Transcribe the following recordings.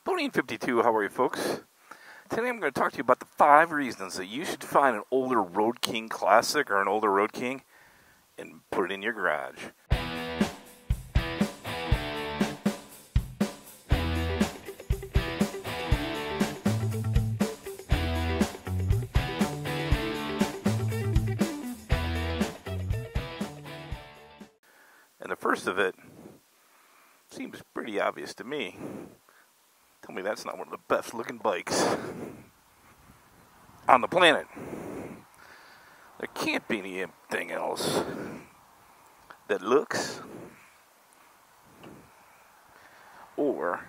BoDean 52, how are you folks? Today I'm going to talk to you about the 5 reasons that you should find an older Road King Classic or an older Road King and put it in your garage. And the first of it seems pretty obvious to me. Tell me that's not one of the best looking bikes on the planet. There can't be anything else that looks or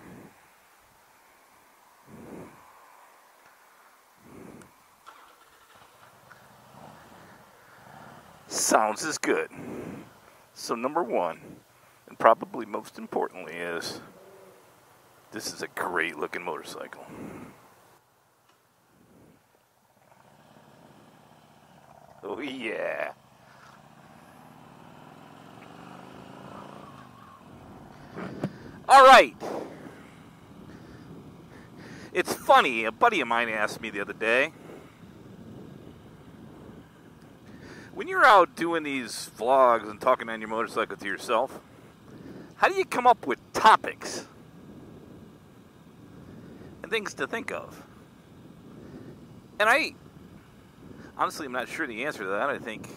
sounds as good. So number one, and probably most importantly, is this is a great looking motorcycle. Oh yeah. All right. It's funny, a buddy of mine asked me the other day, when you're out doing these vlogs and talking on your motorcycle to yourself, how do you come up with topics and things to think of? And I honestly am not sure the answer to that. I think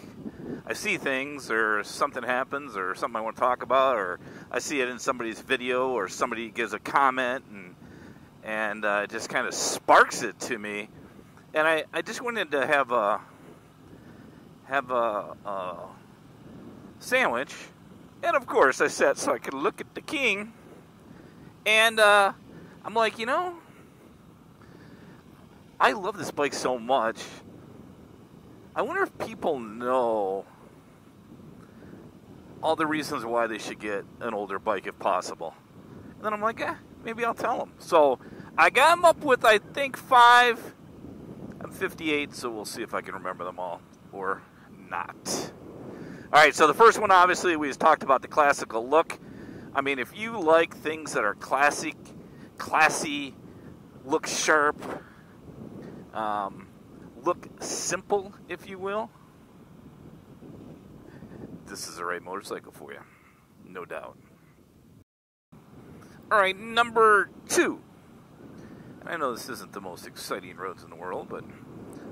I see things, or something happens, or something I want to talk about, or I see it in somebody's video, or somebody gives a comment, and it just kind of sparks it to me. And I just wanted to have a sandwich, and of course I sat so I could look at the King, and I'm like, you know, I love this bike so much. I wonder if people know all the reasons why they should get an older bike if possible. And then I'm like, maybe I'll tell them. So I got them up with, I think, 5. I'm 58, so we'll see if I can remember them all or not. All right, so the first one, obviously, we just talked about the classical look. I mean, if you like things that are classic, classy, look sharp, look simple, if you will, this is the right motorcycle for you, no doubt. All right, number 2. I know this isn't the most exciting roads in the world, but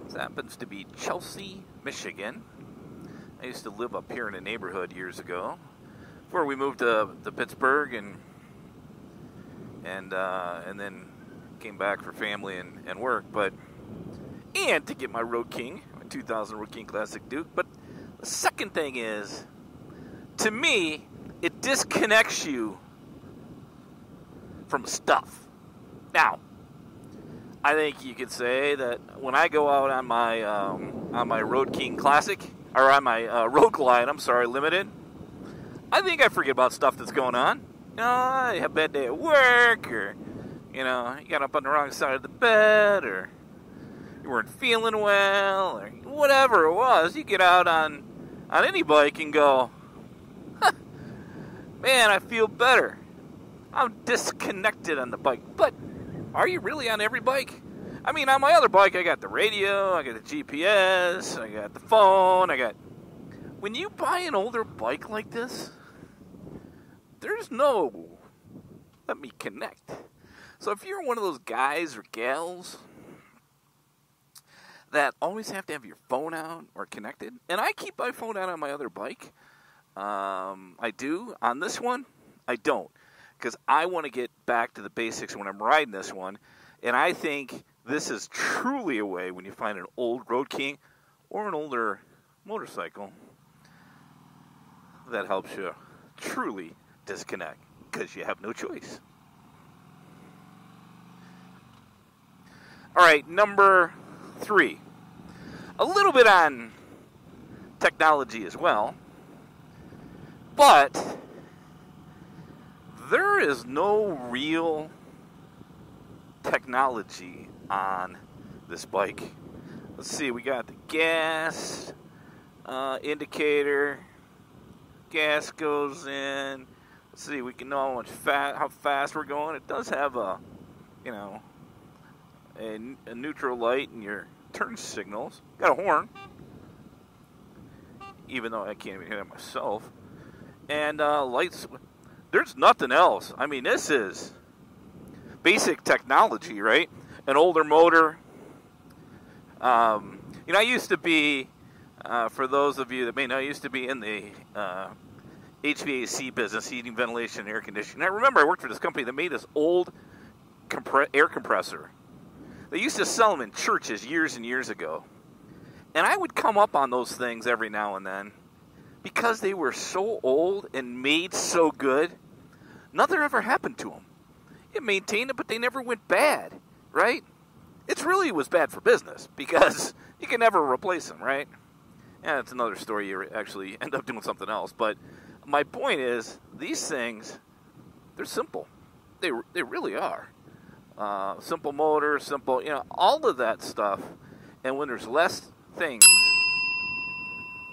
this happens to be Chelsea, Michigan. I used to live up here in a neighborhood years ago before we moved to Pittsburgh, and then came back for family and work, and to get my Road King, my 2000 Road King Classic Duke. But the second thing is, to me, it disconnects you from stuff. Now, I think you could say that when I go out on my Road King Classic, or on my Road Glide, Limited, I think I forget about stuff that's going on. You know, I have a bad day at work, or, you know, you got up on the wrong side of the bed, or you weren't feeling well, or whatever it was. You get out on any bike and go, man, I feel better. I'm disconnected on the bike. But are you really on every bike? I mean, on my other bike, I got the radio, I got the GPS, I got the phone, When you buy an older bike like this, there's no let me connect. So if you're one of those guys or gals that always have to have your phone out or connected, and I keep my phone out on my other bike, I do. On this one, I don't, because I want to get back to the basics when I'm riding this one, and I think this is truly a way, when you find an old Road King or an older motorcycle, that helps you truly disconnect, because you have no choice. All right, number 3. A little bit on technology as well, but there is no real technology on this bike. Let's see, we got the gas indicator. Gas goes in. Let's see, we can know how fast we're going. It does have a you know, a neutral light and your turn signals. Got a horn, even though I can't even hit it myself. And lights. There's nothing else. I mean, this is basic technology, right? An older motor. You know, I used to be, for those of you that may know, I used to be in the HVAC business, heating, ventilation, air conditioning. I remember I worked for this company that made this old air compressor. They used to sell them in churches years and years ago. And I would come up on those things every now and then because they were so old and made so good. Nothing ever happened to them. It maintained it, but they never went bad, right? It really was bad for business because you can never replace them, right? And it's another story. You actually end up doing something else. But my point is, these things, they're simple. They really are. Simple motor, simple, you know, all of that stuff. And when there's less things,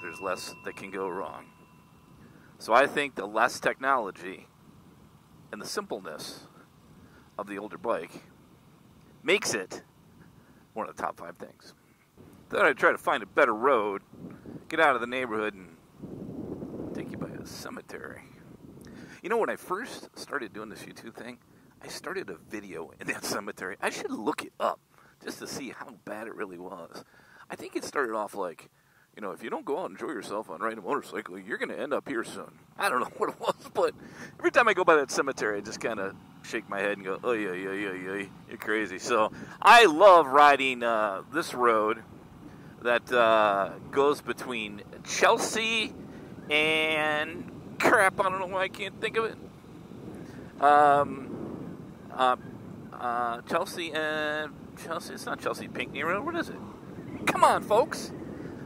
there's less that can go wrong. So I think the less technology and the simpleness of the older bike makes it one of the top 5 things. Thought I'd try to find a better road, get out of the neighborhood, and take you by a cemetery. You know, when I first started doing this YouTube thing, I started a video in that cemetery. I should look it up just to see how bad it really was. I think it started off like, you know, if you don't go out and enjoy yourself on riding a motorcycle, you're going to end up here soon. I don't know what it was, but every time I go by that cemetery, I just kind of shake my head and go, oh, yeah, you're crazy. So I love riding this road that goes between Chelsea and, crap, I don't know why I can't think of it. Chelsea, it's not Chelsea, Pinckney Road, what is it? Come on, folks.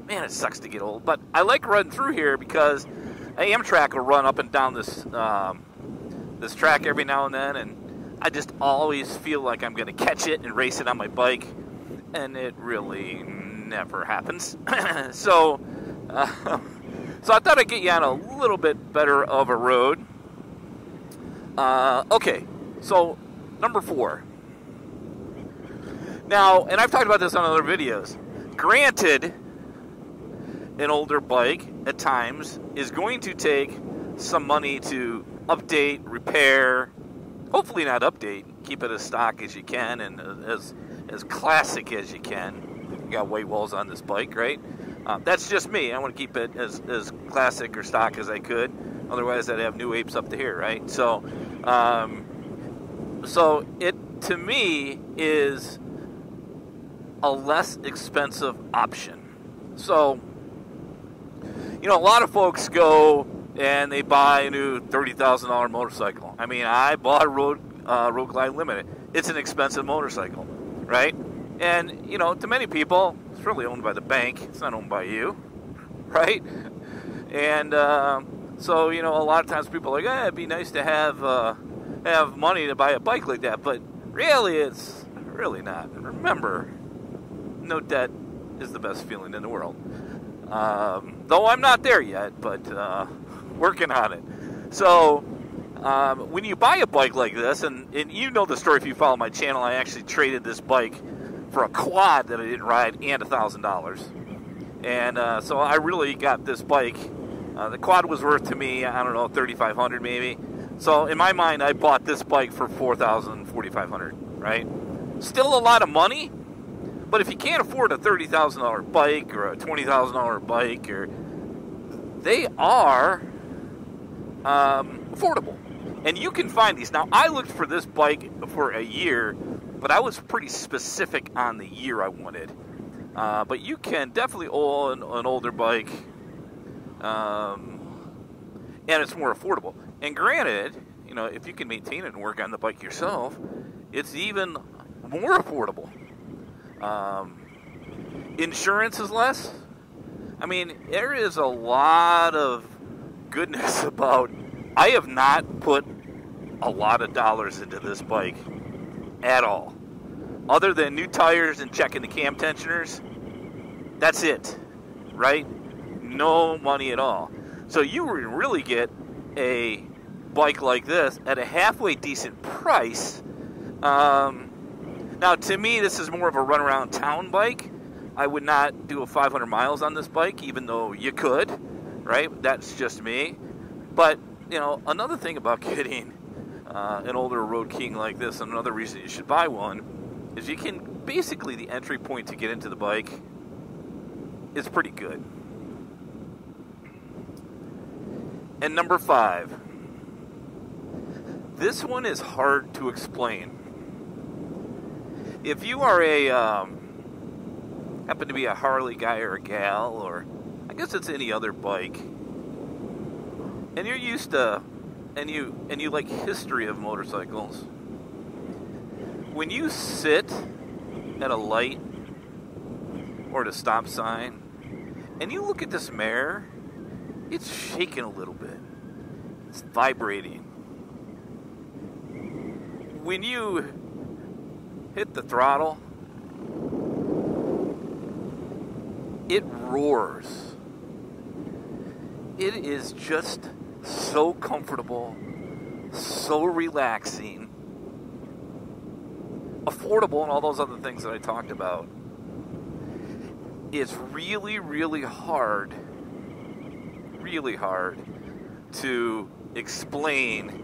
Man, it sucks to get old, but I like running through here because Amtrak will run up and down this this track every now and then, and I just always feel like I'm going to catch it and race it on my bike, and it really never happens. So I thought I'd get you on a little bit better of a road. Okay, so number 4. Now, and I've talked about this on other videos. Granted, an older bike at times is going to take some money to update, repair, hopefully not update, keep it as stock as you can and as classic as you can. You got white walls on this bike, right? That's just me. I want to keep it as classic or stock as I could. Otherwise, I'd have new apes up to here, right? So it, to me, is a less expensive option. So, you know, a lot of folks go and they buy a new $30,000 motorcycle. I mean, I bought a Road Glide Limited. It's an expensive motorcycle, right? And, you know, to many people, it's really owned by the bank. It's not owned by you, right? And so, you know, a lot of times people are like, it'd be nice to have money to buy a bike like that. But really, it's really not. And remember, no debt is the best feeling in the world. Though I'm not there yet, but working on it. So when you buy a bike like this, and you know the story if you follow my channel, I actually traded this bike for a quad that I didn't ride and $1,000. And so I really got this bike. The quad was worth to me, I don't know, $3,500 maybe. So in my mind, I bought this bike for $4,000, $4,500, right? Still a lot of money. But if you can't afford a $30,000 bike or a $20,000 bike, they are affordable. And you can find these. Now, I looked for this bike for a year, but I was pretty specific on the year I wanted. But you can definitely own an older bike, and it's more affordable. And granted, you know, if you can maintain it and work on the bike yourself, it's even more affordable. Insurance is less. I mean, there is a lot of goodness about. I have not put a lot of dollars into this bike at all, other than new tires and checking the cam tensioners. That's it, right? No money at all. So you really get a bike like this at a halfway decent price. Now, to me, this is more of a run-around town bike. I would not do a 500 miles on this bike, even though you could, right? That's just me. But, you know, another thing about getting an older Road King like this, and another reason you should buy one, is you can, basically the entry point to get into the bike is pretty good. And number 5. This one is hard to explain. If you are happen to be a Harley guy or a gal, or I guess it's any other bike, and you're used to, and you like history of motorcycles, when you sit at a light or at a stop sign, and you look at this mare, it's shaking a little bit. It's vibrating. When you hit the throttle, it roars. It is just so comfortable, so relaxing, affordable, and all those other things that I talked about. It's really, really hard to explain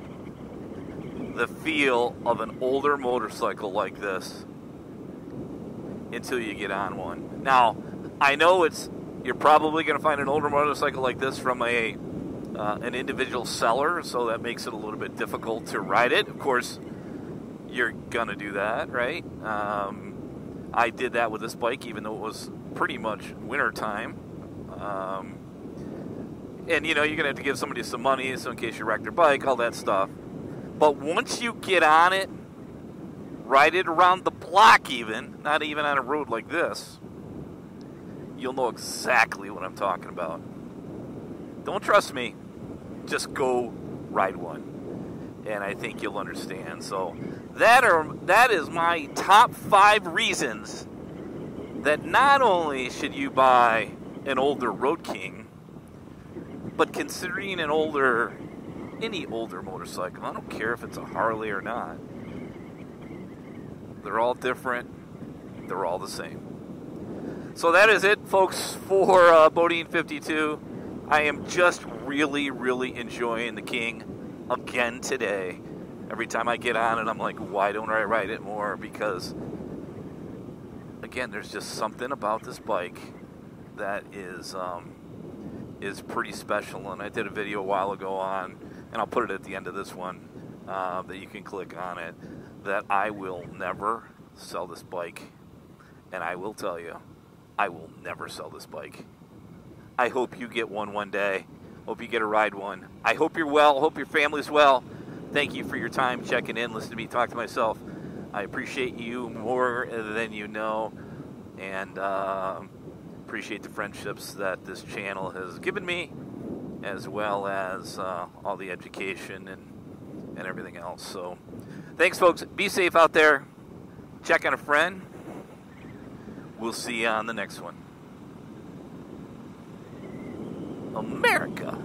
the feel of an older motorcycle like this until you get on one. Now, I know you're probably going to find an older motorcycle like this from an individual seller, so that makes it a little bit difficult to ride it. Of course, you're going to do that, right? I did that with this bike, even though it was pretty much winter time. And, you know, you're going to have to give somebody some money so in case you wreck their bike, all that stuff. But once you get on it, ride it around the block even, not even on a road like this, you'll know exactly what I'm talking about. Don't trust me. Just go ride one. And I think you'll understand. So that is my top 5 reasons that not only should you buy an older Road King, but considering any older motorcycle, I don't care if it's a Harley or not, they're all different, they're all the same. So that is it, folks, for BoDean 52. I am just really, really enjoying the King again today. Every time I get on it, I'm like, why don't I ride it more? Because, again, there's just something about this bike that is pretty special. And I did a video a while ago on, and I'll put it at the end of this one, that you can click on it, that I will never sell this bike. And I will tell you, I will never sell this bike. I hope you get one day. Hope you get to ride one. I hope you're well. Hope your family's well. Thank you for your time checking in, listening to me talk to myself. I appreciate you more than you know, and appreciate the friendships that this channel has given me, as well as all the education and everything else. So thanks, folks. Be safe out there. Check on a friend. We'll see you on the next one. America.